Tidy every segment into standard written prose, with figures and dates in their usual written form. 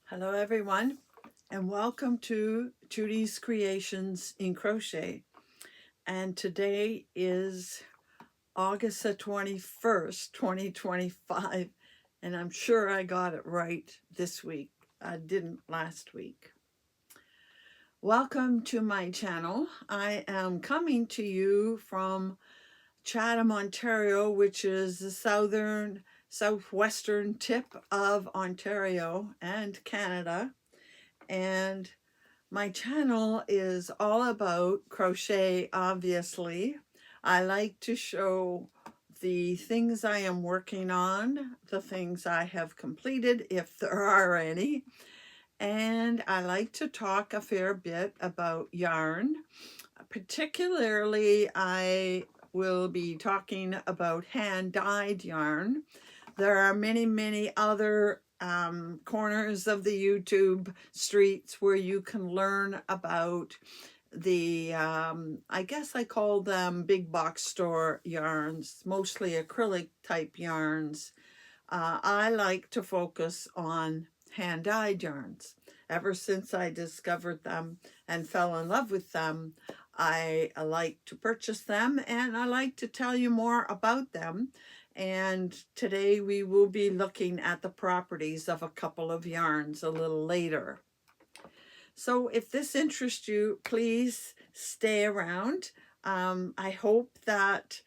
Hello everyone, and welcome to Judy's Creations in Crochet. And today is August the 21st, 2025, and I'm sure I got it right this week. I didn't last week. Welcome to my channel. I am coming to you from Chatham, Ontario, which is the southwestern tip of Ontario and Canada. And my channel is all about crochet, obviously. I like to show the things I am working on, the things I have completed, if there are any. And I like to talk a fair bit about yarn. Particularly, I will be talking about hand-dyed yarn. There are many other corners of the YouTube streets where you can learn about the, I guess I call them big box store yarns, mostly acrylic type yarns. I like to focus on hand-dyed yarns. Ever since I discovered them and fell in love with them, I like to purchase them and I like to tell you more about them. And today we will be looking at the properties of a couple of yarns a little later. So if this interests you, please stay around. I hope that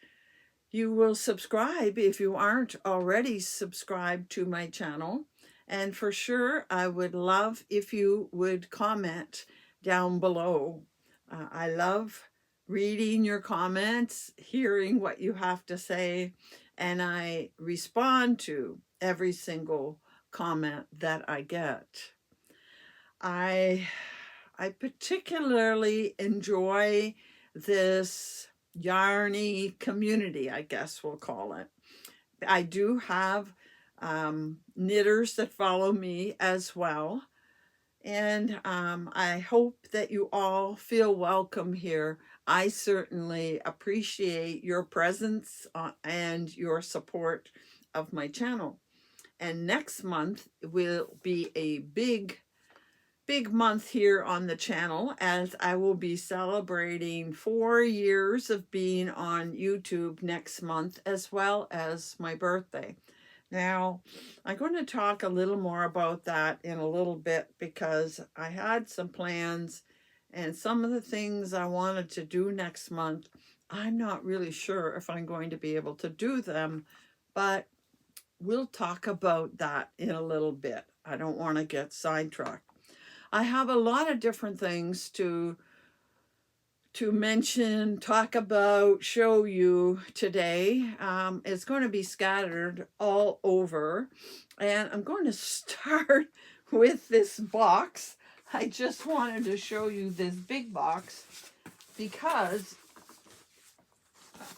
you will subscribe if you aren't already subscribed to my channel. And for sure, I would love if you would comment down below. I love reading your comments, hearing what you have to say, and I respond to every single comment that I get. I particularly enjoy this yarny community, I guess we'll call it. I do have knitters that follow me as well. And I hope that you all feel welcome here. I certainly appreciate your presence and your support of my channel. And next month will be a big month here on the channel, as I will be celebrating 4 years of being on YouTube next month, as well as my birthday. Now, I'm going to talk a little more about that in a little bit because I had some plans and some of the things I wanted to do next month, I'm not really sure if I'm going to be able to do them, but we'll talk about that in a little bit. I don't want to get sidetracked. I have a lot of different things to mention, talk about, show you today. It's going to be scattered all over. And I'm going to start with this box. I just wanted to show you this big box because,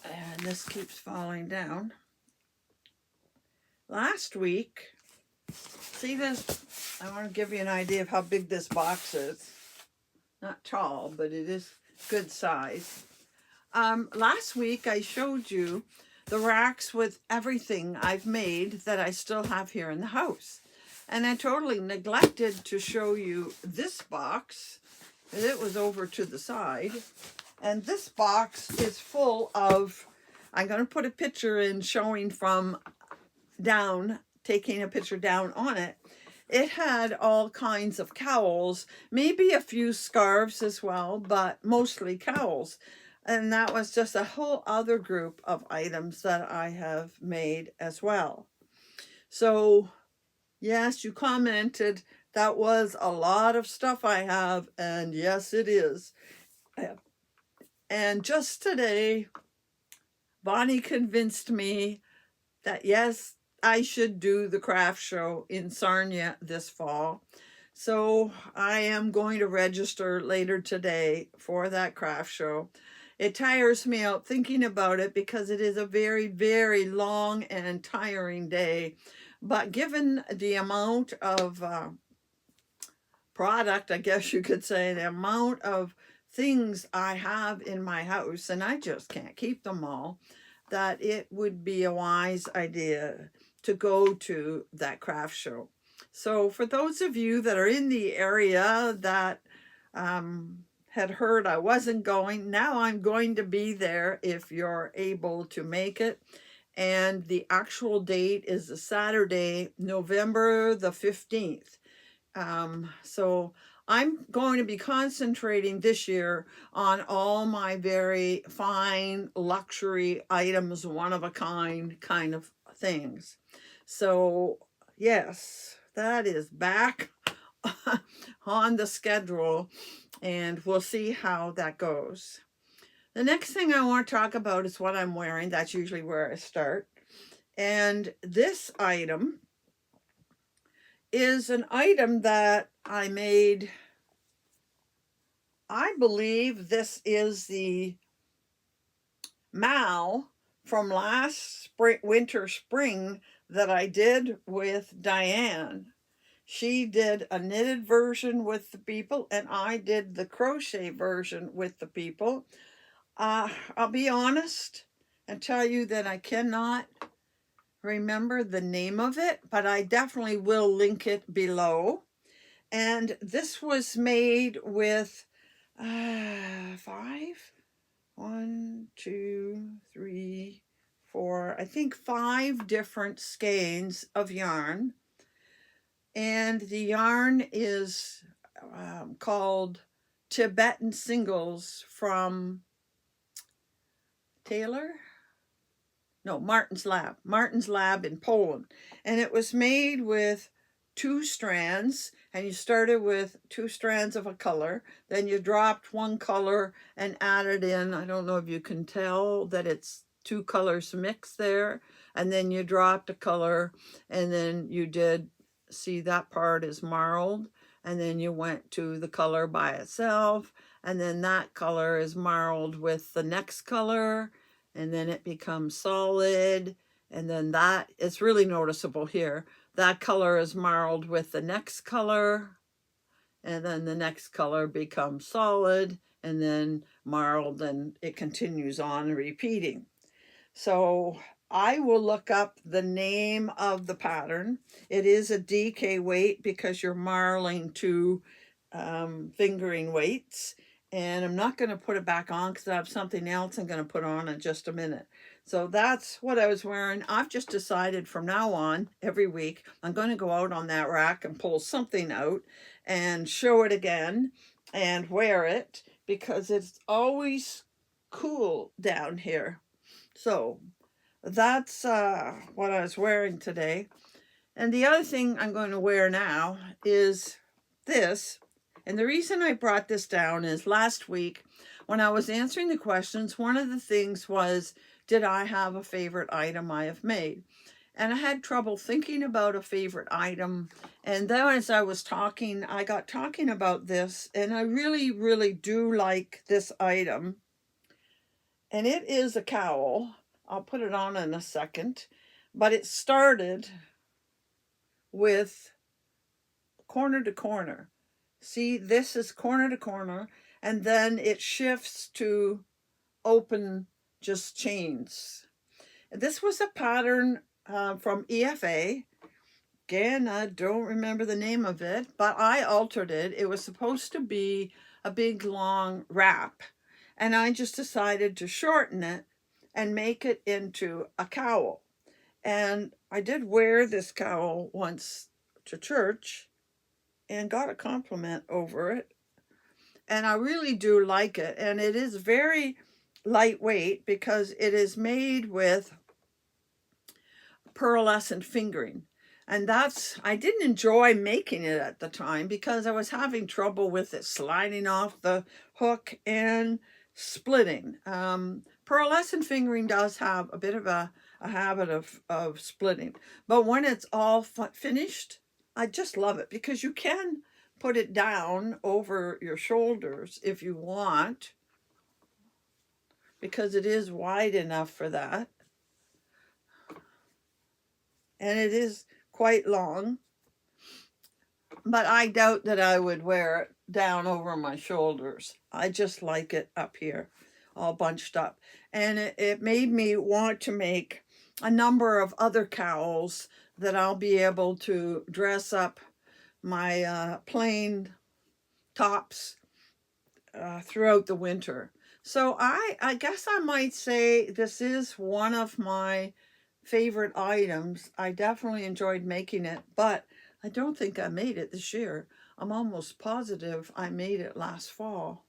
and this keeps falling down. Last week, see this? I want to give you an idea of how big this box is. Not tall, but it is good size. Last week I showed you the racks with everything I've made that I still have here in the house. And I totally neglected to show you this box. It was over to the side. And this box is full of, I'm going to put a picture in showing from down, taking a picture down on it. It had all kinds of cowls, maybe a few scarves as well, but mostly cowls. And that was just a whole other group of items that I have made as well. So, yes, you commented that was a lot of stuff I have, and yes, it is. And just today, Bonnie convinced me that yes, I should do the craft show in Sarnia this fall. So I am going to register later today for that craft show. It tires me out thinking about it because it is a very long and tiring day. But given the amount of product, I guess you could say, the amount of things I have in my house, and I just can't keep them all, that it would be a wise idea to go to that craft show. So for those of you that are in the area that had heard I wasn't going, now I'm going to be there if you're able to make it. And the actual date is the Saturday, November the 15th. So I'm going to be concentrating this year on all my very fine luxury items, one of a kind of things. So yes, that is back on the schedule, and we'll see how that goes. The next thing I want to talk about is what I'm wearing. That's usually where I start. And this item is an item that I made. I believe this is the Mal from last spring that I did with Diane. She did a knitted version with the people, and I did the crochet version with the people. I'll be honest and tell you that I cannot remember the name of it, but I definitely will link it below. And this was made with 5, 1, 2, 3, 4, I think 5 different skeins of yarn. And the yarn is called Tibetan Singles from Martin's Lab in Poland. And it was made with 2 strands, and you started with 2 strands of a color, then you dropped 1 color and added in, I don't know if you can tell that it's 2 colors mixed there, and then you dropped a color, and then you did, see that part is marled, and then you went to the color by itself, and then that color is marled with the next color, and then it becomes solid, and then that, it's really noticeable here, that color is marled with the next color, and then the next color becomes solid, and then marled, and it continues on repeating. So I will look up the name of the pattern. It is a DK weight because you're marling 2 fingering weights. And I'm not going to put it back on because I have something else I'm going to put on in just a minute. So that's what I was wearing. I've just decided from now on, every week, I'm going to go out on that rack and pull something out and show it again and wear it because it's always cool down here. So that's what I was wearing today. And the other thing I'm going to wear now is this. And the reason I brought this down is last week when I was answering the questions, one of the things was, did I have a favorite item I have made? And I had trouble thinking about a favorite item. And then as I was talking, I got talking about this, and I really, really do like this item. And it is a cowl. I'll put it on in a second. But it started with corner to corner. See, this is corner to corner, and then it shifts to open just chains. This was a pattern from EFA. Again, I don't remember the name of it, but I altered it. It was supposed to be a big long wrap, and I just decided to shorten it and make it into a cowl. And I did wear this cowl once to church and got a compliment over it. And I really do like it. And it is very lightweight because it is made with pearlescent fingering. And I didn't enjoy making it at the time because I was having trouble with it sliding off the hook and splitting. Pearlescent fingering does have a bit of a habit of splitting. But when it's all finished, I just love it because you can put it down over your shoulders if you want, because it is wide enough for that. And it is quite long. But I doubt that I would wear it down over my shoulders. I just like it up here, all bunched up. And it made me want to make a number of other cowls that I'll be able to dress up my plain tops throughout the winter. So I guess I might say this is one of my favorite items. I definitely enjoyed making it, but I don't think I made it this year. I'm almost positive I made it last fall.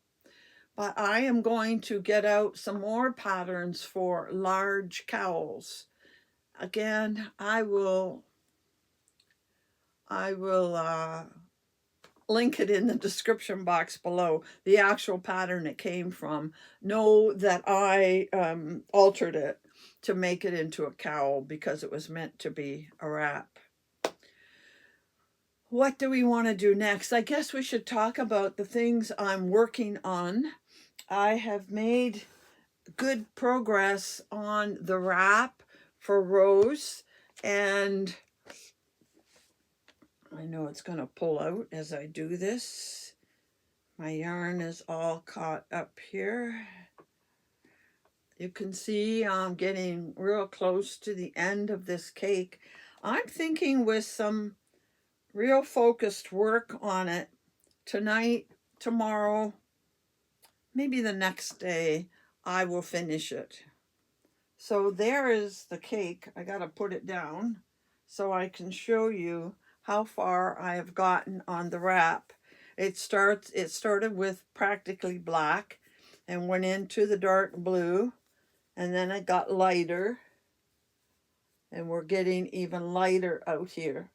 But I am going to get out some more patterns for large cowls. Again, I will link it in the description box below, the actual pattern it came from. Know that I altered it to make it into a cowl because it was meant to be a wrap. What do we want to do next? I guess we should talk about the things I'm working on. I have made good progress on the wrap for Rose, and I know it's going to pull out as I do this. My yarn is all caught up here. You can see I'm getting real close to the end of this cake. I'm thinking with some real focused work on it tonight, tomorrow, maybe the next day, I will finish it. So there is the cake. I got to put it down so I can show you how far I have gotten on the wrap. It started with practically black and went into the dark blue, and then it got lighter, and we're getting even lighter out here.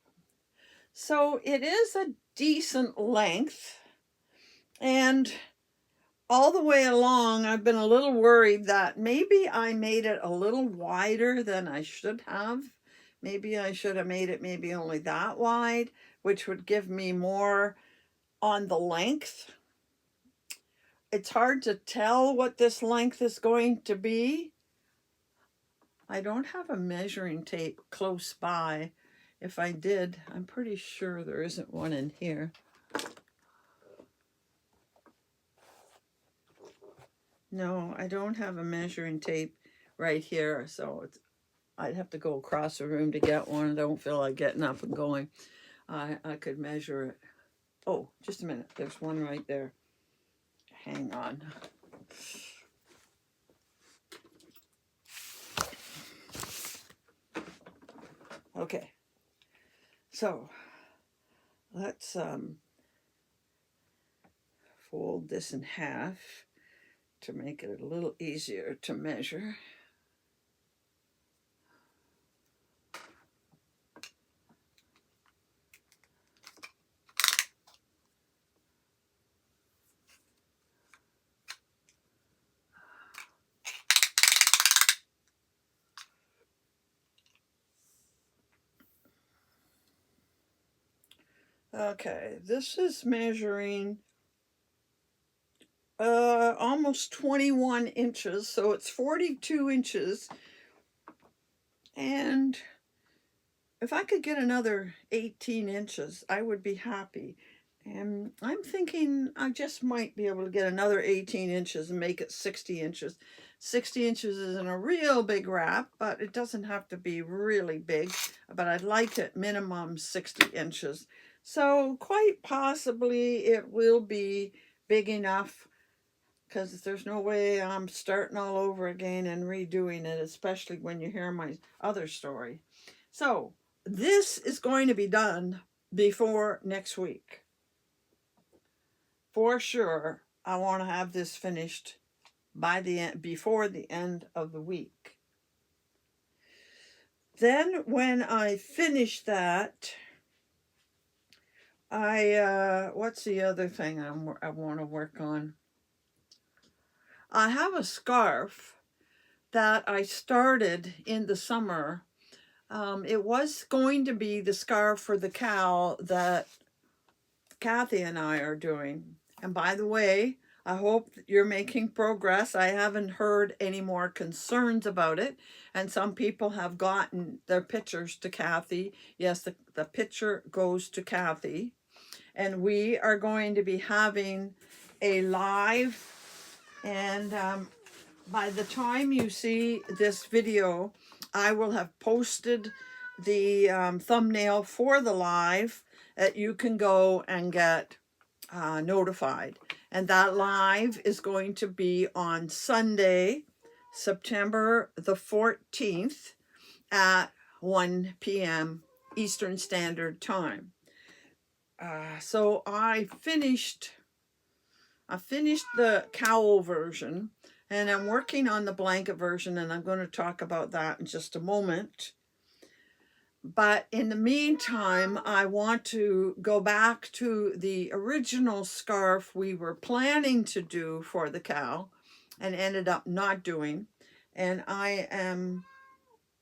So it is a decent length, and all the way along I've been a little worried that maybe I made it a little wider than I should have. Maybe I should have made it maybe only that wide, which would give me more on the length. It's hard to tell what this length is going to be. I don't have a measuring tape close by. If I did, I'm pretty sure there isn't one in here. No, I don't have a measuring tape right here, so I'd have to go across the room to get one. I don't feel like getting up and going. I could measure it. Oh, just a minute. There's one right there. Hang on. Okay. So let's fold this in half to make it a little easier to measure. Okay, this is measuring almost 21 inches, so it's 42 inches. And if I could get another 18 inches, I would be happy. And I'm thinking I just might be able to get another 18 inches and make it 60 inches. 60 inches isn't a real big wrap, but it doesn't have to be really big. But I'd like it minimum 60 inches. So quite possibly it will be big enough, because there's no way I'm starting all over again and redoing it, especially when you hear my other story. So this is going to be done before next week. For sure, I want to have this finished by the end, before the end of the week. Then when I finish that, what's the other thing I want to work on? I have a scarf that I started in the summer. It was going to be the scarf for the cow that Cathy and I are doing. And by the way, I hope that you're making progress. I haven't heard any more concerns about it. And some people have gotten their pictures to Cathy. Yes, the picture goes to Cathy. And we are going to be having a live, and by the time you see this video, I will have posted the thumbnail for the live that you can go and get notified. And that live is going to be on Sunday, September the 14th at 1 p.m. Eastern Standard Time. So I finished the cowl version, and I'm working on the blanket version, and I'm going to talk about that in just a moment. But in the meantime, I want to go back to the original scarf we were planning to do for the cow and ended up not doing. And I am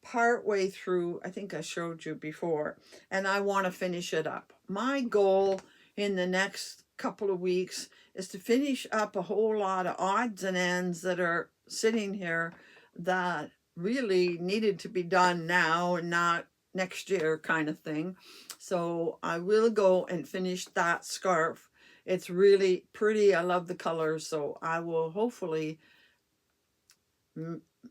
partway through, I think I showed you before, and I want to finish it up. My goal in the next couple of weeks is to finish up a whole lot of odds and ends that are sitting here that really needed to be done now and not next year kind of thing. So I will go and finish that scarf. It's really pretty. I love the colors. So I will hopefully,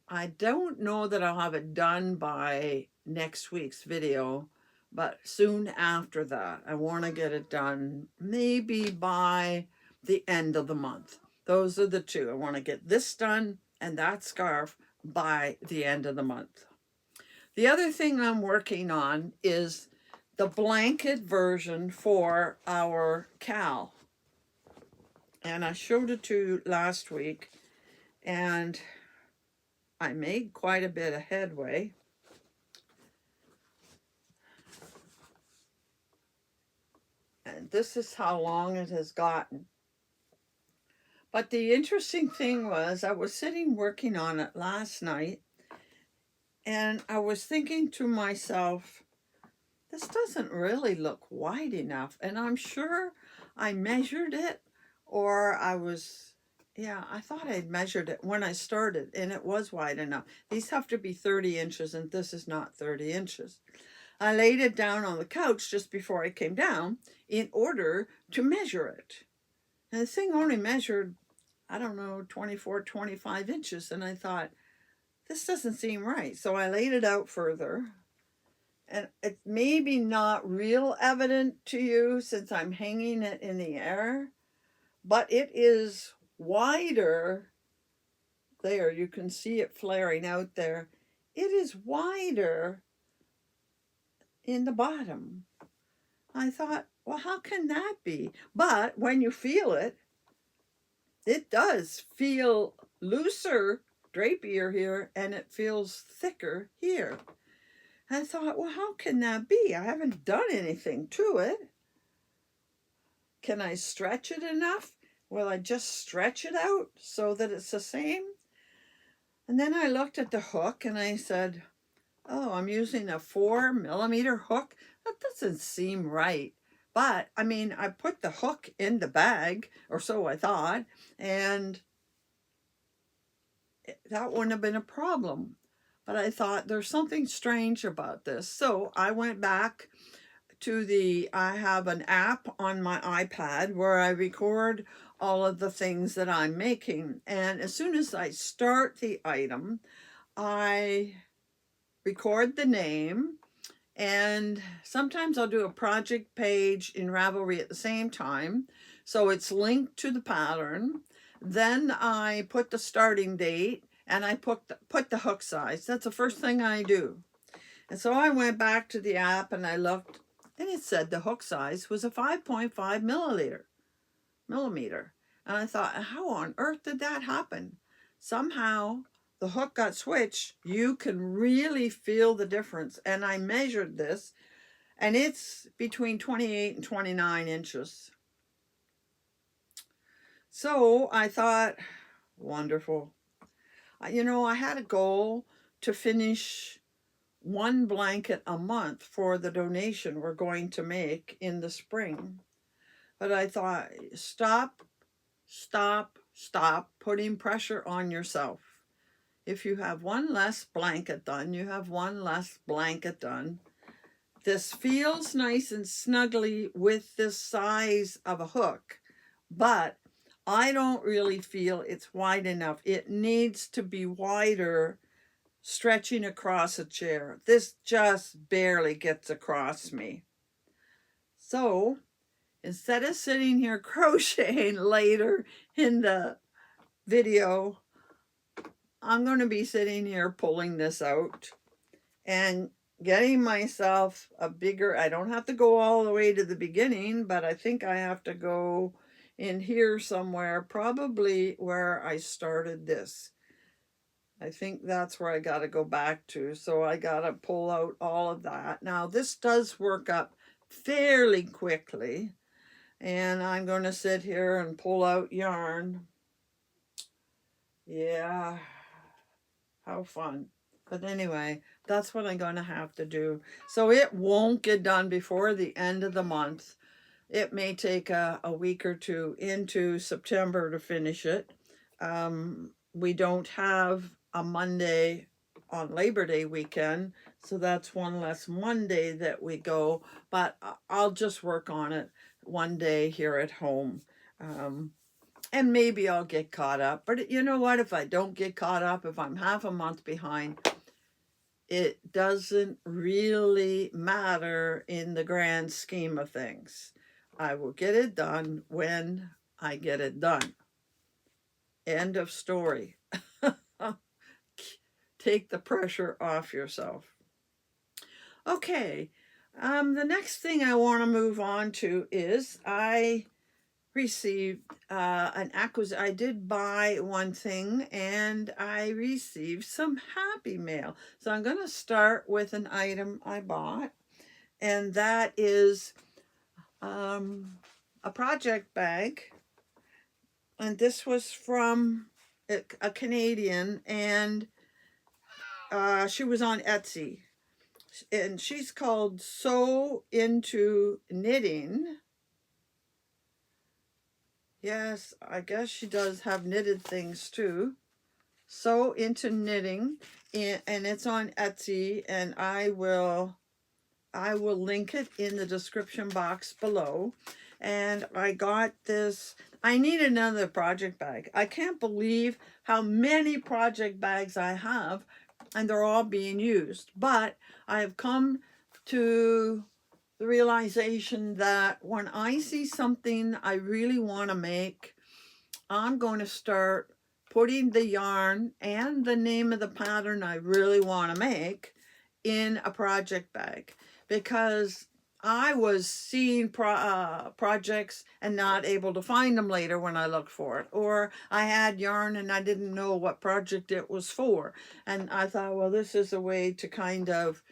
I don't know that I'll have it done by next week's video, but soon after that, I want to get it done maybe by the end of the month. Those are the two. I want to get this done and that scarf by the end of the month. The other thing I'm working on is the blanket version for our cow. And I showed it to you last week, and I made quite a bit of headway. And this is how long it has gotten. But the interesting thing was I was sitting working on it last night, and I was thinking to myself, this doesn't really look wide enough. And I'm sure I measured it, or I thought I'd measured it when I started, and it was wide enough. These have to be 30 inches, and this is not 30 inches. I laid it down on the couch just before I came down in order to measure it. And the thing only measured, I don't know, 24, 25 inches. And I thought, this doesn't seem right. So I laid it out further. And it's maybe not real evident to you since I'm hanging it in the air, but it is wider. There, you can see it flaring out there. It is wider in the bottom. I thought, well, how can that be? But when you feel it, it does feel looser, drapier here, and it feels thicker here. I thought, well, how can that be? I haven't done anything to it. Can I stretch it enough? Will I just stretch it out so that it's the same? And then I looked at the hook and I said, oh, I'm using a 4mm hook. That doesn't seem right. But, I mean, I put the hook in the bag, or so I thought, and that wouldn't have been a problem. But I thought there's something strange about this. So I went back to I have an app on my iPad where I record all of the things that I'm making. And as soon as I start the item, I record the name. And sometimes I'll do a project page in Ravelry at the same time. So it's linked to the pattern. Then I put the starting date and I put the hook size. That's the first thing I do. And so I went back to the app and I looked, and it said the hook size was a 5.5 millimeter. And I thought, how on earth did that happen? Somehow the hook got switched. You can really feel the difference. And I measured this, and it's between 28 and 29 inches. So I thought, wonderful. You know, I had a goal to finish one blanket a month for the donation we're going to make in the spring. But I thought, stop putting pressure on yourself. If you have one less blanket done, you have one less blanket done. This feels nice and snuggly with this size of a hook, but I don't really feel it's wide enough. It needs to be wider stretching across a chair. This just barely gets across me. So instead of sitting here crocheting later in the video, I'm going to be sitting here pulling this out and getting myself a bigger, I don't have to go all the way to the beginning, but I think I have to go in here somewhere, probably where I started this. I think that's where I got to go back to. So I got to pull out all of that. Now this does work up fairly quickly, and I'm going to sit here and pull out yarn. Yeah, how fun. But anyway, that's what I'm going to have to do. So it won't get done before the end of the month. It may take a week or two into September to finish it. We don't have a Monday on Labor Day weekend, so that's one less Monday that we go, but I'll just work on it one day here at home. And maybe I'll get caught up. But you know what? If I don't get caught up, if I'm half a month behind, it doesn't really matter in the grand scheme of things. I will get it done when I get it done. End of story. Take the pressure off yourself. Okay, the next thing I want to move on to is I received an acquisition. I did buy one thing and I received some happy mail. So I'm going to start with an item I bought, and that is a project bag. And this was from a Canadian, and she was on Etsy. And she's called Sew Into Knitting. Yes, I guess she does have knitted things too. Sew Into Knitting, and it's on Etsy, and I will link it in the description box below. And I got this. I need another project bag. I can't believe how many project bags I have, and they're all being used. But I have come to the realization that when I see something I really want to make, I'm going to start putting the yarn and the name of the pattern I really want to make in a project bag, because I was seeing projects and not able to find them later when I looked for it, or I had yarn and I didn't know what project it was for, and I thought, well, this is a way to kind of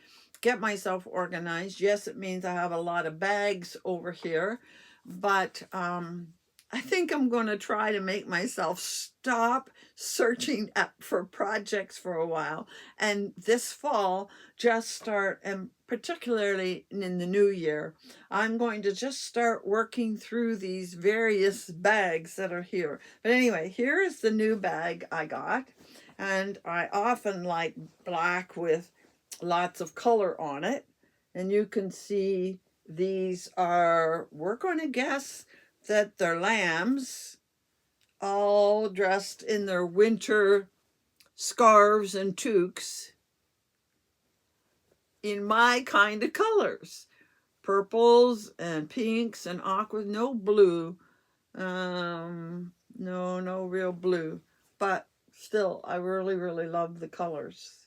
get myself organized. Yes, it means I have a lot of bags over here, but I think I'm going to try to make myself stop searching for projects for a while, and this fall just start, and particularly in the new year, I'm going to just start working through these various bags that are here. But anyway, here is the new bag I got, and I often like black with lots of color on it, and you can see these are, we're going to guess that they're lambs, all dressed in their winter scarves and toques in my kind of colors, purples and pinks and aquas, no blue, no real blue, but still I really love the colors.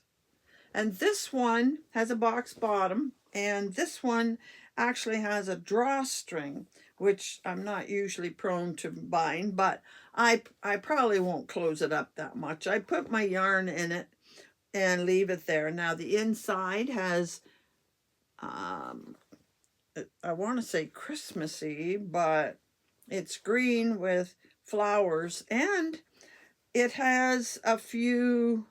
And this one has a box bottom, and this one actually has a drawstring, which I'm not usually prone to buying, but I probably won't close it up that much. I put my yarn in it and leave it there. Now the inside has, I want to say Christmassy, but it's green with flowers, and it has a few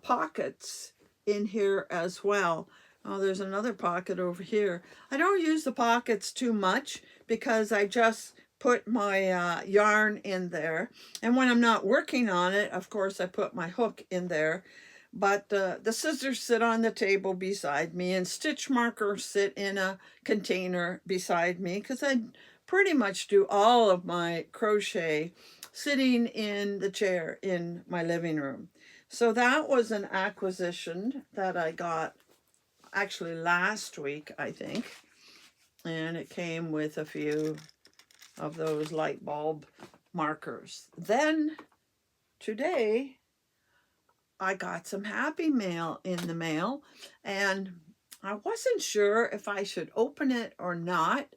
pockets in here as well. Oh, there's another pocket over here. I don't use the pockets too much because I just put my yarn in there, and when I'm not working on it, of course, I put my hook in there. But the scissors sit on the table beside me, and stitch markers sit in a container beside me, because I pretty much do all of my crochet sitting in the chair in my living room. So that was an acquisition that I got actually last week, I think. And it came with a few of those light bulb markers. Then today I got some Happy Mail in the mail, and I wasn't sure if I should open it or not.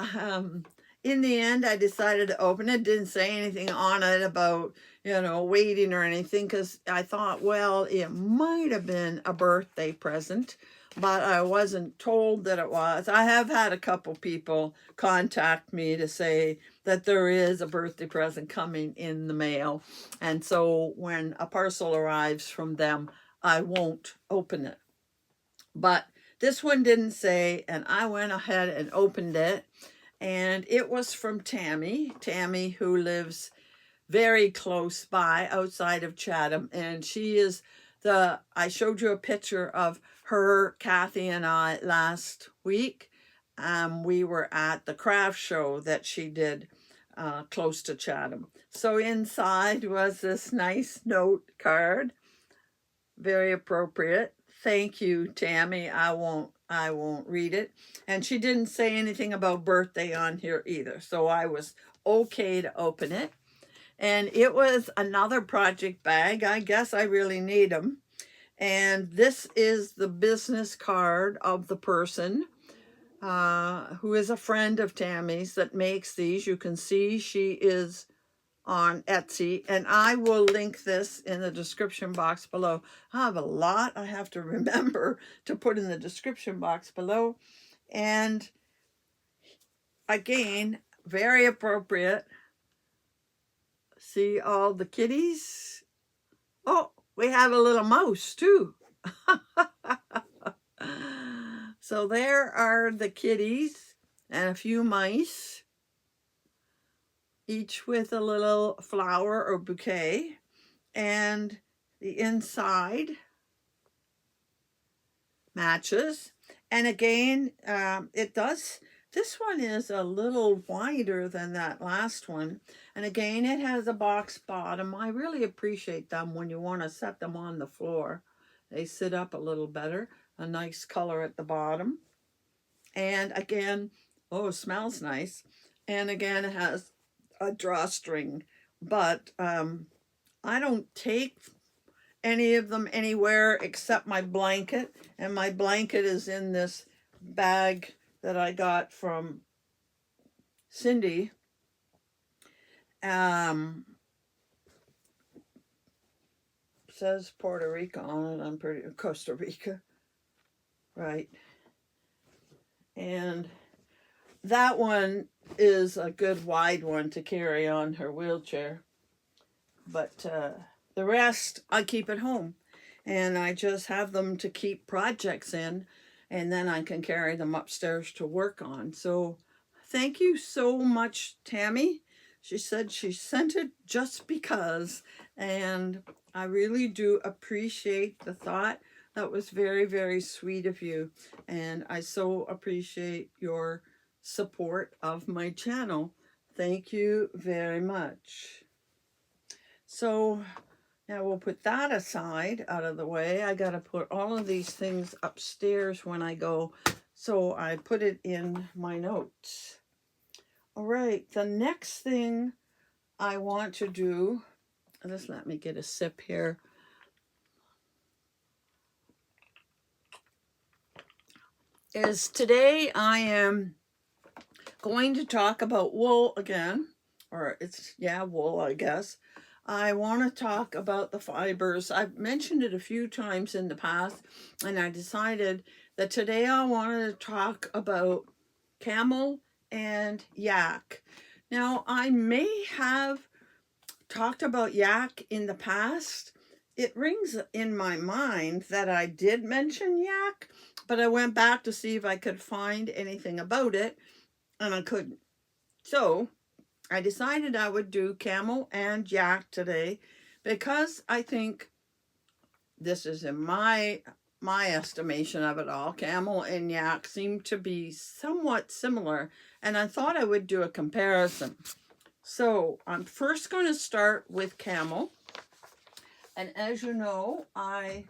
Um, in the end, I decided to open it. Didn't say anything on it about, waiting or anything, because I thought, well, it might have been a birthday present, but I wasn't told that it was. I have had a couple people contact me to say that there is a birthday present coming in the mail. And so when a parcel arrives from them, I won't open it. But this one didn't say, and I went ahead and opened it. And it was from Tammy, who lives very close by outside of Chatham. And she is I showed you a picture of her, Cathy, and I last week. We were at the craft show that she did close to Chatham. So inside was this nice note card, very appropriate. Thank you, Tammy. I won't read it. And she didn't say anything about birthday on here either. So I was okay to open it. And it was another project bag. I guess I really need them. And this is the business card of the person who is a friend of Tammy's that makes these. You can see she is on Etsy, and I will link this in the description box below. I have a lot I have to remember to put in the description box below. And again, very appropriate. See all the kitties? Oh, we have a little mouse too. So there are the kitties and a few mice, each with a little flower or bouquet. And the inside matches. And again, it does. This one is a little wider than that last one. And again, it has a box bottom. I really appreciate them when you want to set them on the floor. They sit up a little better. A nice color at the bottom. And again, oh, it smells nice. And again, it has a drawstring. But I don't take any of them anywhere except my blanket. And my blanket is in this bag that I got from Cindy. Says Puerto Rico on it. I'm pretty Costa Rica, right? And that one is a good wide one to carry on her wheelchair. But the rest I keep at home, and I just have them to keep projects in, and then I can carry them upstairs to work on. So thank you so much, Tammy. She said she sent it just because, and I really do appreciate the thought. That was very, very sweet of you, and I so appreciate your support of my channel. Thank you very much. So now we'll put that aside, out of the way. I got to put all of these things upstairs when I go, so I put it in my notes. All right, the next thing I want to do, just let me get a sip here. Is today I am going to talk about wool again, or wool, I guess. I want to talk about the fibers. I've mentioned it a few times in the past, and I decided that today I wanted to talk about camel and yak. Now, I may have talked about yak in the past. It rings in my mind that I did mention yak, but I went back to see if I could find anything about it, and I couldn't. So I decided I would do camel and yak today, because I think this is in my estimation of it all. Camel and yak seem to be somewhat similar, and I thought I would do a comparison. So I'm first going to start with camel. And as you know, I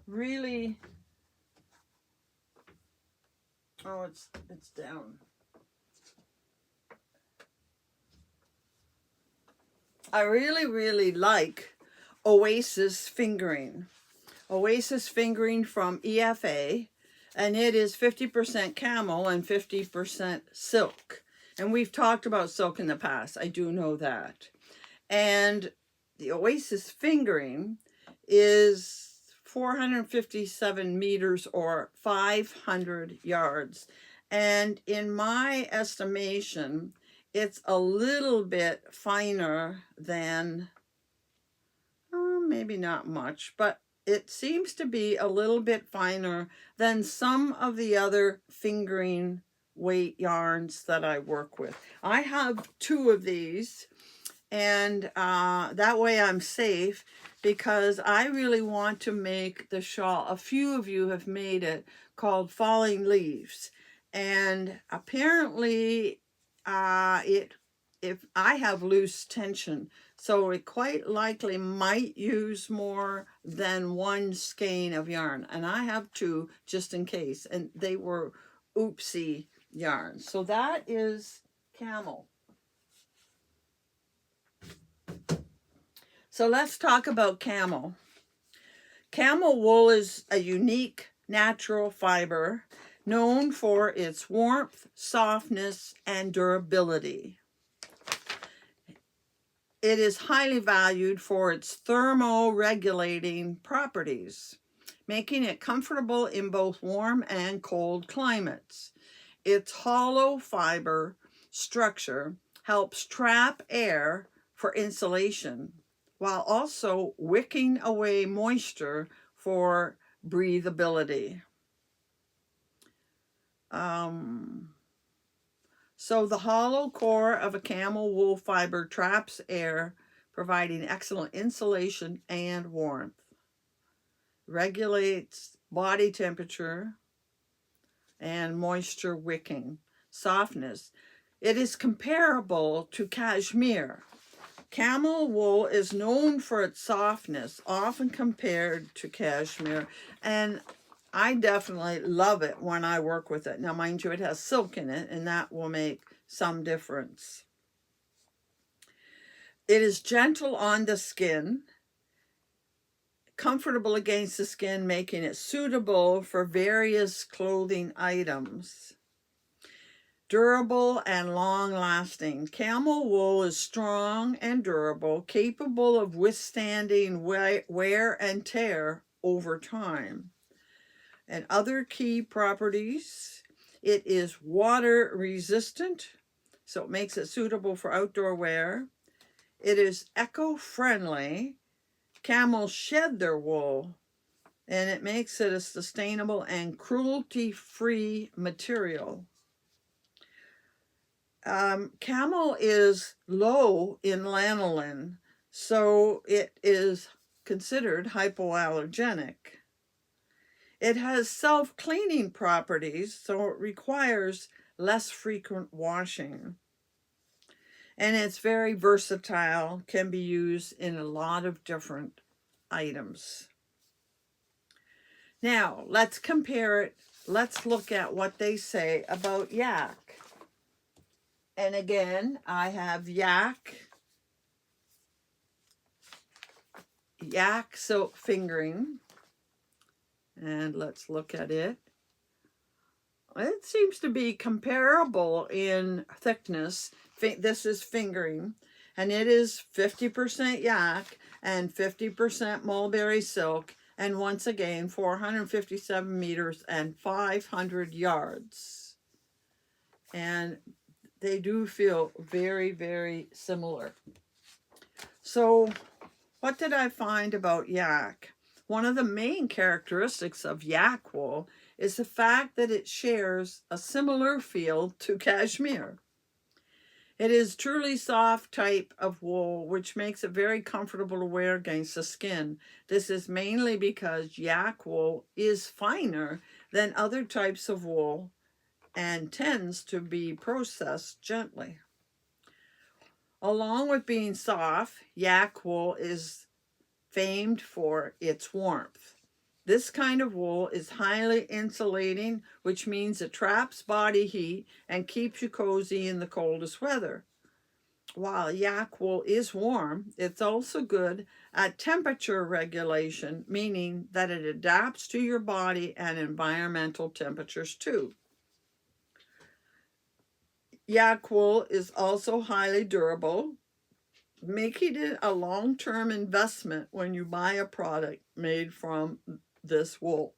really, oh, it's down. I really like Oasis fingering. Oasis fingering from EFA, and it is 50% camel and 50% silk. And we've talked about silk in the past. I do know that. And the Oasis fingering is 457 meters or 500 yards. And in my estimation, it's a little bit finer than, maybe not much, but it seems to be a little bit finer than some of the other fingering weight yarns that I work with. I have 2 of these, and that way I'm safe, because I really want to make the shawl. A few of you have made it, called Falling Leaves, and apparently if I have loose tension, so it quite likely might use more than 1 skein of yarn, and I have 2 just in case, and they were oopsie yarns. So that is camel. So let's talk about camel. Camel wool is a unique natural fiber known for its warmth, softness, and durability. It is highly valued for its thermoregulating properties, making it comfortable in both warm and cold climates. Its hollow fiber structure helps trap air for insulation, while also wicking away moisture for breathability. So the hollow core of a camel wool fiber traps air, providing excellent insulation and warmth. Regulates body temperature and moisture wicking. Softness. It is comparable to cashmere. Camel wool is known for its softness, often compared to cashmere, and I definitely love it when I work with it. Now, mind you, it has silk in it, and that will make some difference. It is gentle on the skin, comfortable against the skin, making it suitable for various clothing items. Durable and long-lasting. Camel wool is strong and durable, capable of withstanding wear and tear over time. And other key properties: it is water resistant, so it makes it suitable for outdoor wear. It is eco-friendly. Camels shed their wool, and it makes it a sustainable and cruelty-free material. Camel is low in lanolin, so it is considered hypoallergenic. It has self-cleaning properties, so it requires less frequent washing. And it's very versatile, can be used in a lot of different items. Now, let's compare it. Let's look at what they say about yak. And again, I have yak silk fingering. And let's look at it. It seems to be comparable in thickness. This is fingering, and it is 50% yak and 50% mulberry silk, and once again 457 meters and 500 yards. And they do feel very similar. So what did I find about yak? One of the main characteristics of yak wool is the fact that it shares a similar feel to cashmere. It is truly soft type of wool, which makes it very comfortable to wear against the skin. This is mainly because yak wool is finer than other types of wool and tends to be processed gently. Along with being soft, yak wool is famed for its warmth. This kind of wool is highly insulating, which means it traps body heat and keeps you cozy in the coldest weather. While yak wool is warm, it's also good at temperature regulation, meaning that it adapts to your body and environmental temperatures too. Yak wool is also highly durable, making it a long-term investment when you buy a product made from this wool.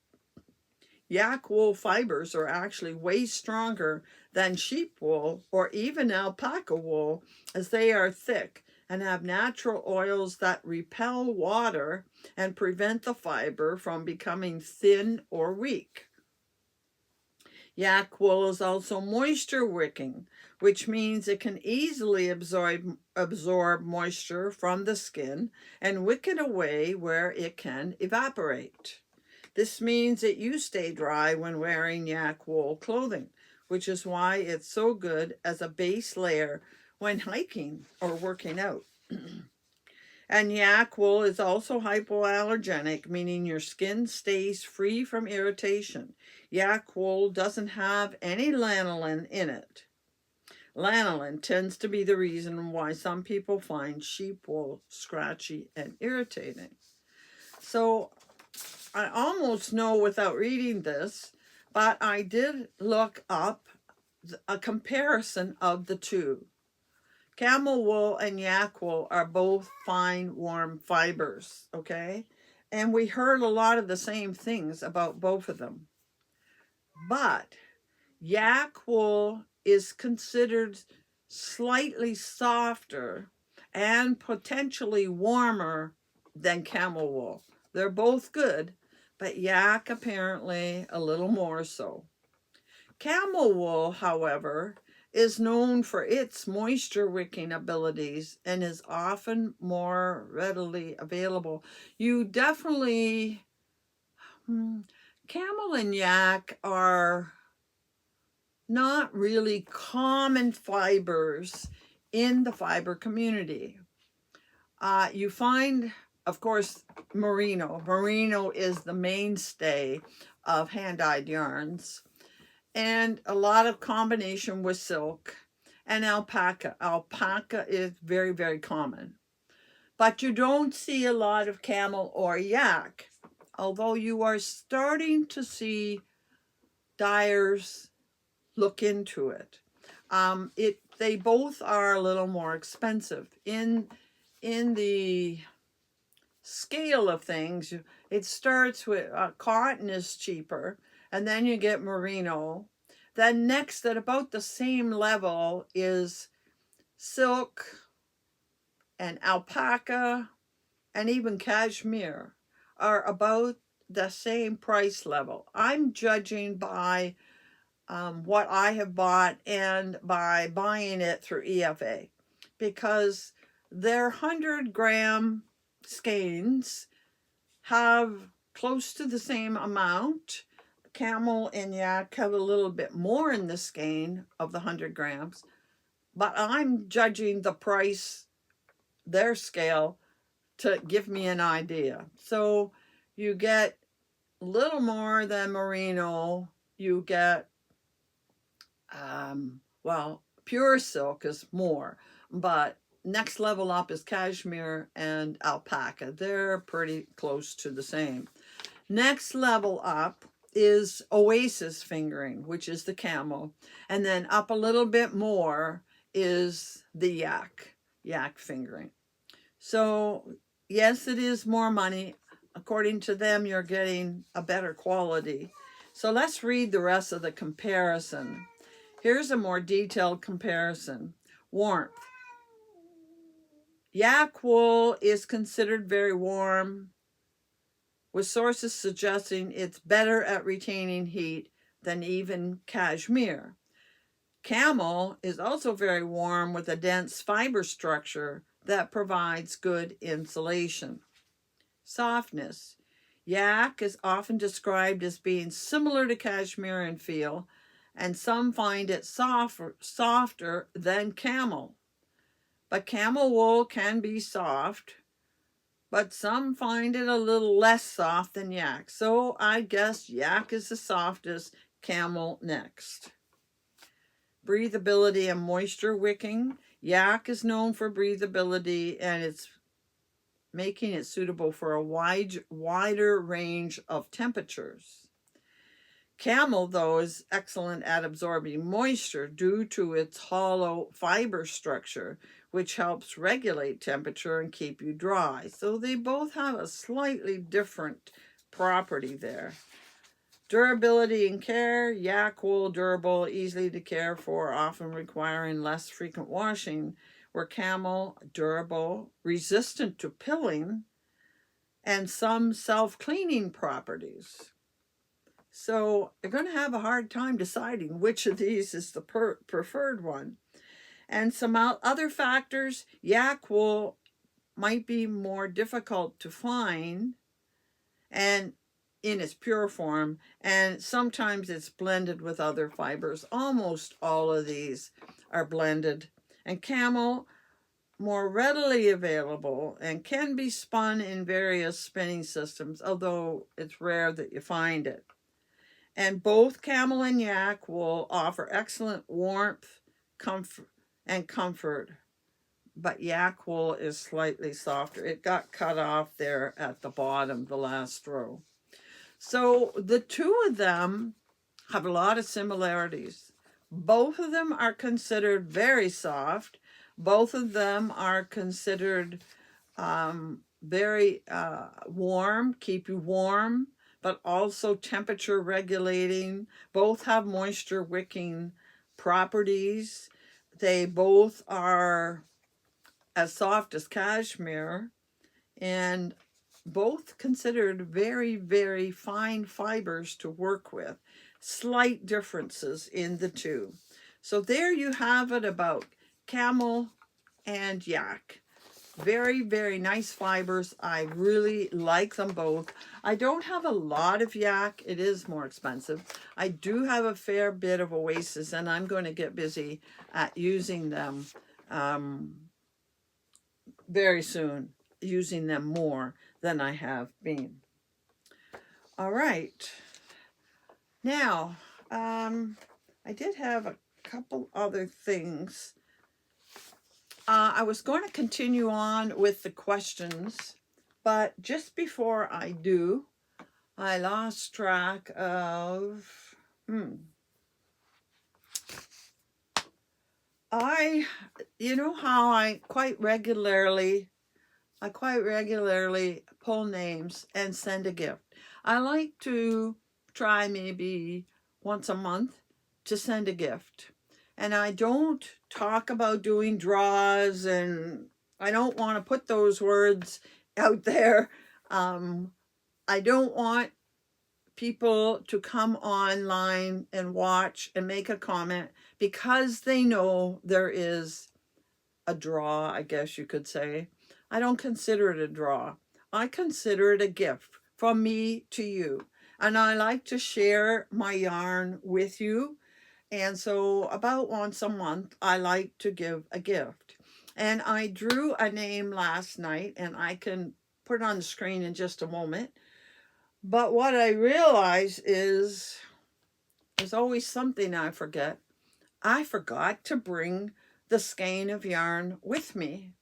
Yak wool fibers are actually way stronger than sheep wool or even alpaca wool, as they are thick and have natural oils that repel water and prevent the fiber from becoming thin or weak. Yak wool is also moisture wicking, which means it can easily absorb moisture from the skin and wick it away where it can evaporate. This means that you stay dry when wearing yak wool clothing, which is why it's so good as a base layer when hiking or working out. And yak wool is also hypoallergenic, meaning your skin stays free from irritation. Yak wool doesn't have any lanolin in it. Lanolin tends to be the reason why some people find sheep wool scratchy and irritating. So I almost know without reading this, but I did look up a comparison of the two. Camel wool and yak wool are both fine, warm fibers, okay? And we heard a lot of the same things about both of them. But yak wool is considered slightly softer and potentially warmer than camel wool. They're both good, but yak apparently a little more so. Camel wool, however, is known for its moisture wicking abilities and is often more readily available. You definitely, camel and yak are not really common fibers in the fiber community. You find, of course, merino. Merino is the mainstay of hand-dyed yarns. And a lot of combination with silk and alpaca. Alpaca is very, very common. But you don't see a lot of camel or yak, although you are starting to see dyers look into it. They both are a little more expensive. In the scale of things, it starts with cotton is cheaper, and then you get merino. Then next at about the same level is silk and alpaca and even cashmere are about the same price level. I'm judging by what I have bought and by buying it through EFA, because their 100-gram skeins have close to the same amount. Camel and yak have a little bit more in the skein of the 100 grams, but I'm judging the price, their scale, to give me an idea. So you get a little more than merino. You get, pure silk is more, but next level up is cashmere and alpaca. They're pretty close to the same. Next level up is oasis fingering, which is the camel. And then up a little bit more is the yak fingering. So yes, it is more money. According to them, you're getting a better quality. So let's read the rest of the comparison. Here's a more detailed comparison. Warmth. Yak wool is considered very warm, with sources suggesting it's better at retaining heat than even cashmere. Camel is also very warm with a dense fiber structure that provides good insulation. Softness. Yak is often described as being similar to cashmere in feel, and some find it softer than camel. But camel wool can be soft, but some find it a little less soft than yak. So I guess yak is the softest, camel next. Breathability and moisture wicking. Yak is known for breathability, and it's making it suitable for a wider range of temperatures. Camel, though, is excellent at absorbing moisture due to its hollow fiber structure, which helps regulate temperature and keep you dry. So they both have a slightly different property there. Durability and care. Yak wool, durable, easily to care for, often requiring less frequent washing, where camel, durable, resistant to pilling, and some self-cleaning properties. So you're going to have a hard time deciding which of these is the preferred one. And some other factors, yak wool might be more difficult to find and in its pure form, and sometimes it's blended with other fibers. Almost all of these are blended. And camel, more readily available and can be spun in various spinning systems, although it's rare that you find it. And both camel and yak will offer excellent warmth, comfort, but yak wool is slightly softer. It got cut off there at the bottom, the last row. So the two of them have a lot of similarities. Both of them are considered very soft. Both of them are considered very warm, keep you warm, but also temperature regulating. Both have moisture wicking properties. They both are as soft as cashmere, and both considered very, very fine fibers to work with. Slight differences in the two. So there you have it about camel and yak. Very, very nice fibers. I really like them both. I don't have a lot of yak. It is more expensive. I do have a fair bit of oasis, and I'm going to get busy at using them very soon, using them more than I have been. All right. Now, I did have a couple other things. I was going to continue on with the questions, but just before I do, I lost track of, you know how I quite regularly pull names and send a gift. I like to try maybe once a month to send a gift. And I don't talk about doing draws, and I don't want to put those words out there. I don't want people to come online and watch and make a comment because they know there is a draw, I guess you could say. I don't consider it a draw. I consider it a gift from me to you. And I like to share my yarn with you. And so about once a month, I like to give a gift. And I drew a name last night, and I can put it on the screen in just a moment. But what I realize is there's always something I forget. I forgot to bring the skein of yarn with me.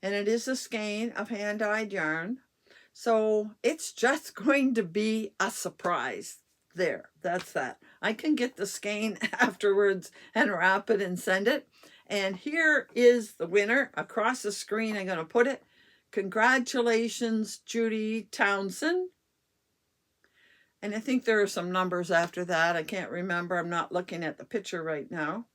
And it is a skein of hand-dyed yarn. So it's just going to be a surprise. There, that's that. I can get the skein afterwards and wrap it and send it. And here is the winner. Across the screen, I'm going to put it. Congratulations, Judy Townsend. And I think there are some numbers after that. I can't remember. I'm not looking at the picture right now.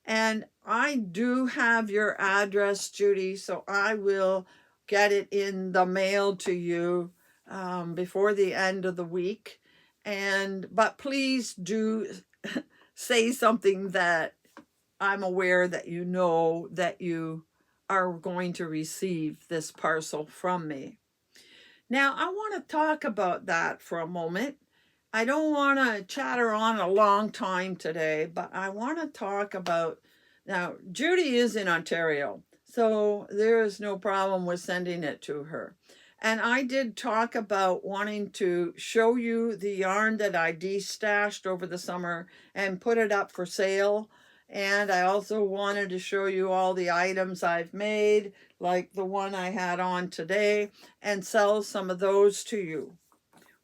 And I do have your address, Judy, so I will get it in the mail to you before the end of the week. But please do say something that I'm aware that you know that you are going to receive this parcel from me. Now, I want to talk about that for a moment. I don't want to chatter on a long time today, but I want to talk about, now, Judy is in Ontario, so there is no problem with sending it to her. And I did talk about wanting to show you the yarn that I destashed over the summer and put it up for sale. And I also wanted to show you all the items I've made, like the one I had on today, and sell some of those to you.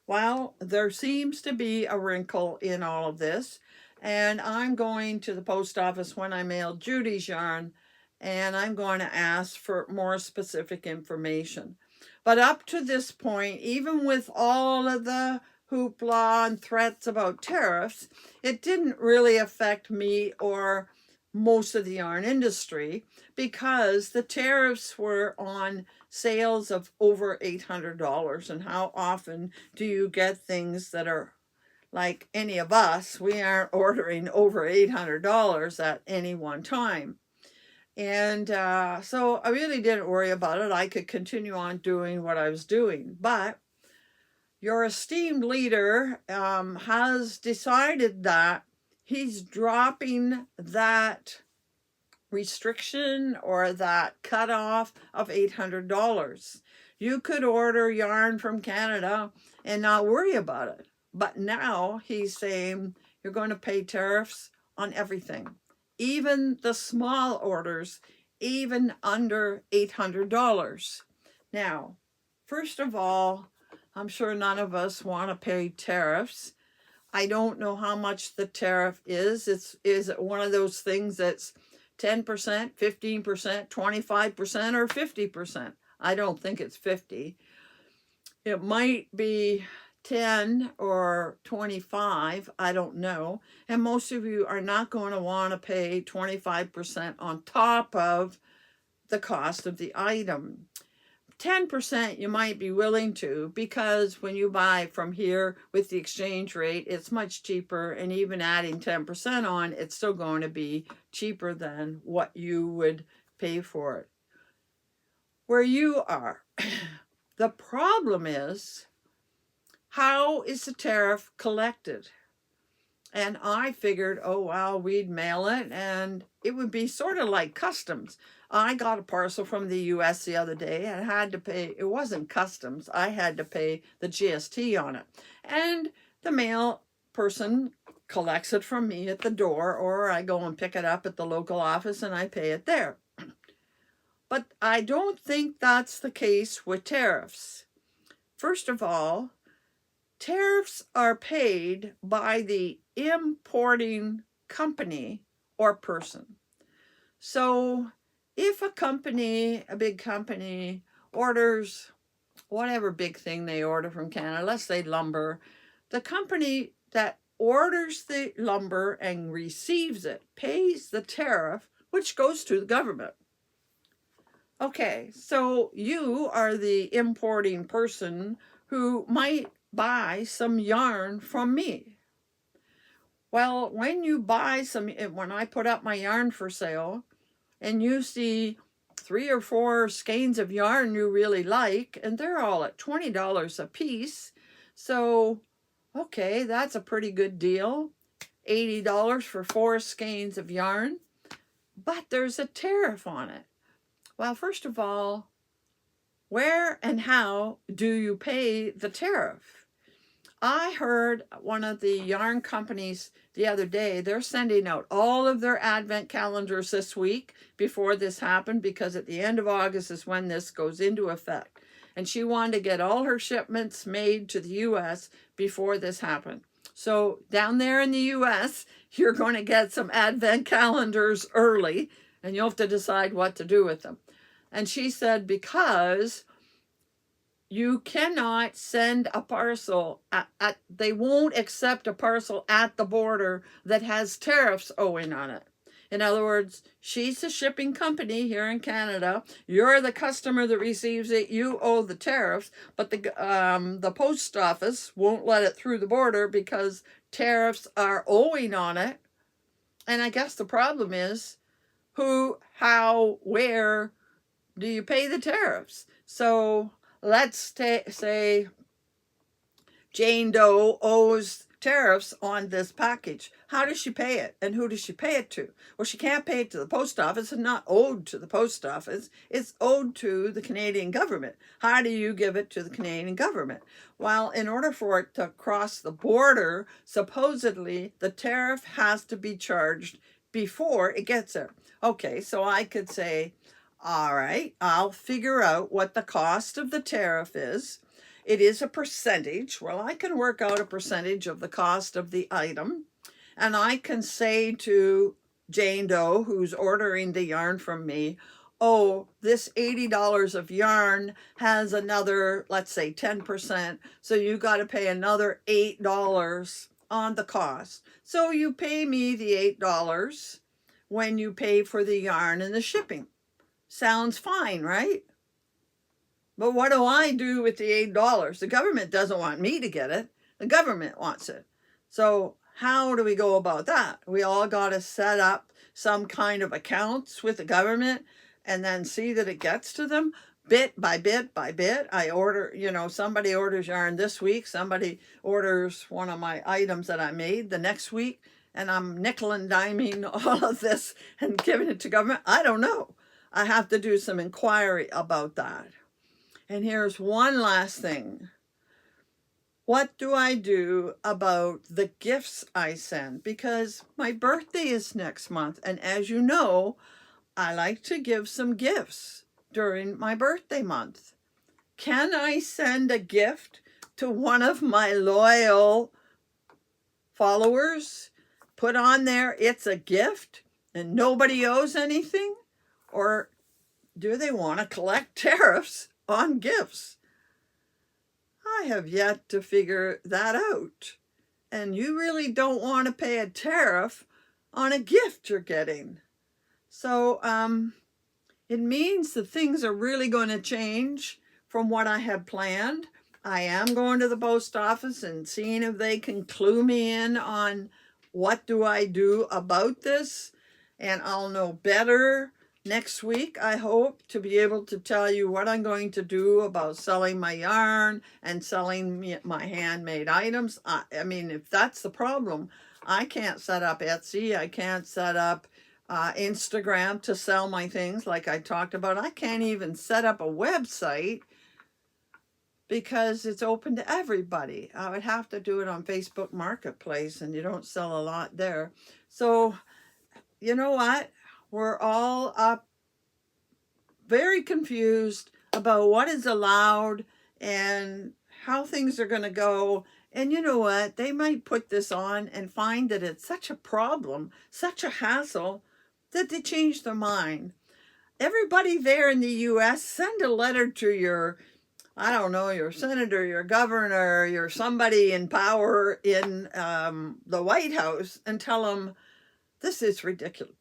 Well, there seems to be a wrinkle in all of this, and I'm going to the post office when I mail Judy's yarn, and I'm going to ask for more specific information. But up to this point, even with all of the hoopla and threats about tariffs, it didn't really affect me or most of the yarn industry, because the tariffs were on sales of over $800. And how often do you get things that are like any of us? We aren't ordering over $800 at any one time. And so I really didn't worry about it. I could continue on doing what I was doing. But your esteemed leader has decided that he's dropping that restriction or that cutoff of $800. You could order yarn from Canada and not worry about it. But now he's saying you're going to pay tariffs on everything, even the small orders, even under $800. Now, first of all, I'm sure none of us want to pay tariffs. I don't know how much the tariff is. Is it one of those things that's 10%, 15%, 25%, or 50%? I don't think it's 50. It might be 10 or 25, I don't know. And most of you are not going to want to pay 25% on top of the cost of the item. 10% you might be willing to, because when you buy from here with the exchange rate, it's much cheaper, and even adding 10% on, it's still going to be cheaper than what you would pay for it where you are. The problem is, how is the tariff collected? And I figured, oh, well, we'd mail it and it would be sort of like customs. I got a parcel from the US the other day and had to pay, it wasn't customs, I had to pay the GST on it. And the mail person collects it from me at the door, or I go and pick it up at the local office and I pay it there. But I don't think that's the case with tariffs. First of all, tariffs are paid by the importing company or person. So if a company, a big company, orders whatever big thing they order from Canada, let's say lumber, the company that orders the lumber and receives it pays the tariff, which goes to the government. Okay, so you are the importing person who might buy some yarn from me. Well, when you buy some, when I put up my yarn for sale and you see 3 or 4 skeins of yarn you really like, and they're all at $20 a piece, so okay, that's a pretty good deal. $80 for 4 skeins of yarn, but there's a tariff on it. Well, first of all, where and how do you pay the tariff? I heard one of the yarn companies the other day, they're sending out all of their advent calendars this week before this happened, because at the end of August is when this goes into effect. And she wanted to get all her shipments made to the US before this happened. So down there in the US, you're going to get some advent calendars early, and you'll have to decide what to do with them. And she said, because you cannot send a parcel, they won't accept a parcel at the border that has tariffs owing on it. In other words, she's the shipping company here in Canada. You're the customer that receives it. You owe the tariffs, but the post office won't let it through the border because tariffs are owing on it. And I guess the problem is, who, how, where do you pay the tariffs? So let's say Jane Doe owes tariffs on this package. How does she pay it? And who does she pay it to? Well, she can't pay it to the post office. It's not owed to the post office. It's owed to the Canadian government. How do you give it to the Canadian government? Well, in order for it to cross the border, supposedly the tariff has to be charged before it gets there. Okay, so I could say, all right, I'll figure out what the cost of the tariff is. It is a percentage. Well, I can work out a percentage of the cost of the item. And I can say to Jane Doe, who's ordering the yarn from me, oh, this $80 of yarn has another, let's say 10%. So you got to pay another $8 on the cost. So you pay me the $8 when you pay for the yarn and the shipping. Sounds fine, right? But what do I do with the $8? The government doesn't want me to get it. The government wants it. So how do we go about that? We all got to set up some kind of accounts with the government and then see that it gets to them bit by bit by bit. I order, somebody orders yarn this week. Somebody orders one of my items that I made the next week. And I'm nickel and diming all of this and giving it to government. I don't know. I have to do some inquiry about that. And here's one last thing. What do I do about the gifts I send? Because my birthday is next month. And as you know, I like to give some gifts during my birthday month. Can I send a gift to one of my loyal followers? Put on there, it's a gift and nobody owes anything? Or do they want to collect tariffs on gifts? I have yet to figure that out. And you really don't want to pay a tariff on a gift you're getting. So it means that things are really going to change from what I had planned. I am going to the post office and seeing if they can clue me in on what do I do about this. And I'll know better next week, I hope, to be able to tell you what I'm going to do about selling my yarn and selling my handmade items. I mean, if that's the problem, I can't set up Etsy. I can't set up Instagram to sell my things like I talked about. I can't even set up a website because it's open to everybody. I would have to do it on Facebook Marketplace, and you don't sell a lot there. So, you know what? We're all up very confused about what is allowed and how things are going to go. And you know what? They might put this on and find that it's such a problem, such a hassle, that they change their mind. Everybody there in the U.S., send a letter to your, I don't know, your senator, your governor, your somebody in power in the White House and tell them, this is ridiculous.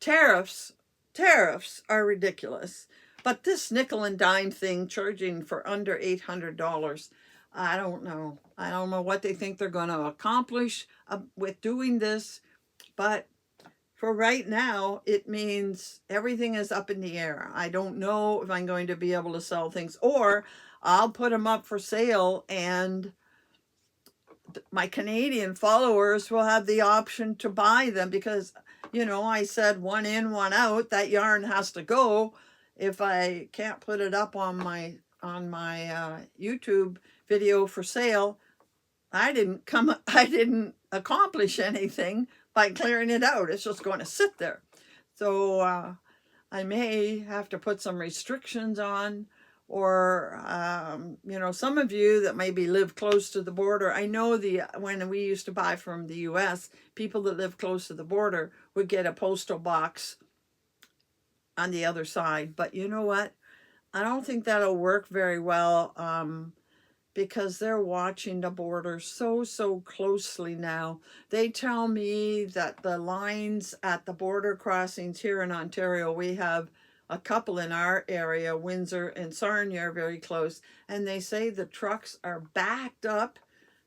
Tariffs are ridiculous. But this nickel and dime thing, charging for under $800, I don't know. I don't know what they think they're going to accomplish with doing this. But for right now, it means everything is up in the air. I don't know if I'm going to be able to sell things, or I'll put them up for sale and my Canadian followers will have the option to buy them because, I said one in, one out. That yarn has to go. If I can't put it up on my YouTube video for sale, I didn't accomplish anything by clearing it out. It's just going to sit there. So I may have to put some restrictions on, or some of you that maybe live close to the border. I know when we used to buy from the U.S., people that live close to the border would get a postal box on the other side. But you know what? I don't think that'll work very well because they're watching the border so closely now. They tell me that the lines at the border crossings here in Ontario, we have a couple in our area, Windsor and Sarnia, are very close, and they say the trucks are backed up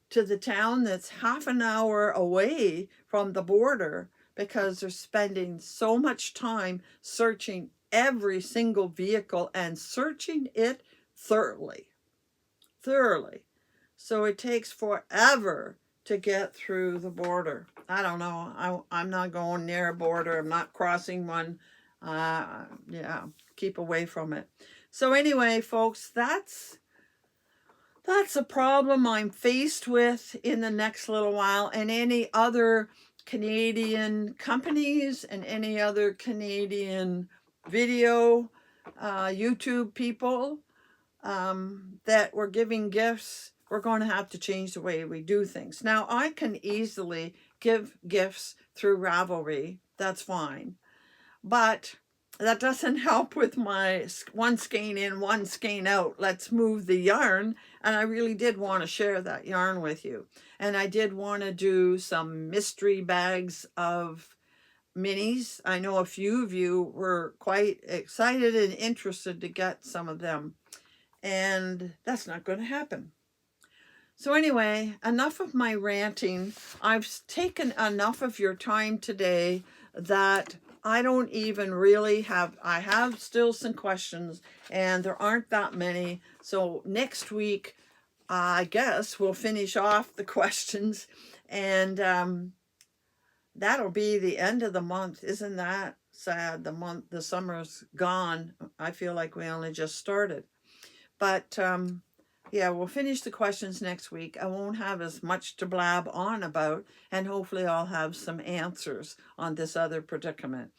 to the town that's half an hour away from the border because they're spending so much time searching every single vehicle and searching it thoroughly. So it takes forever to get through the border. I don't know. I'm not going near a border. I'm not crossing one. Yeah, keep away from it. So anyway, folks, that's a problem I'm faced with in the next little while, and any other Canadian companies and any other Canadian video YouTube people that we're giving gifts. We're going to have to change the way we do things. Now, I can easily give gifts through Ravelry. That's fine. But that doesn't help with my one skein in, one skein out. Let's move the yarn. And I really did want to share that yarn with you. And I did want to do some mystery bags of minis. I know a few of you were quite excited and interested to get some of them. And that's not going to happen. So anyway, enough of my ranting. I've taken enough of your time today that I don't even really I have still some questions, and there aren't that many. So next week, I guess we'll finish off the questions, and that'll be the end of the month. Isn't that sad? The summer's gone. I feel like we only just started. But yeah, we'll finish the questions next week. I won't have as much to blab on about, and hopefully I'll have some answers on this other predicament.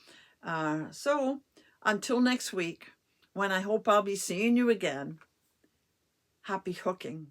So until next week, when I hope I'll be seeing you again, happy hooking.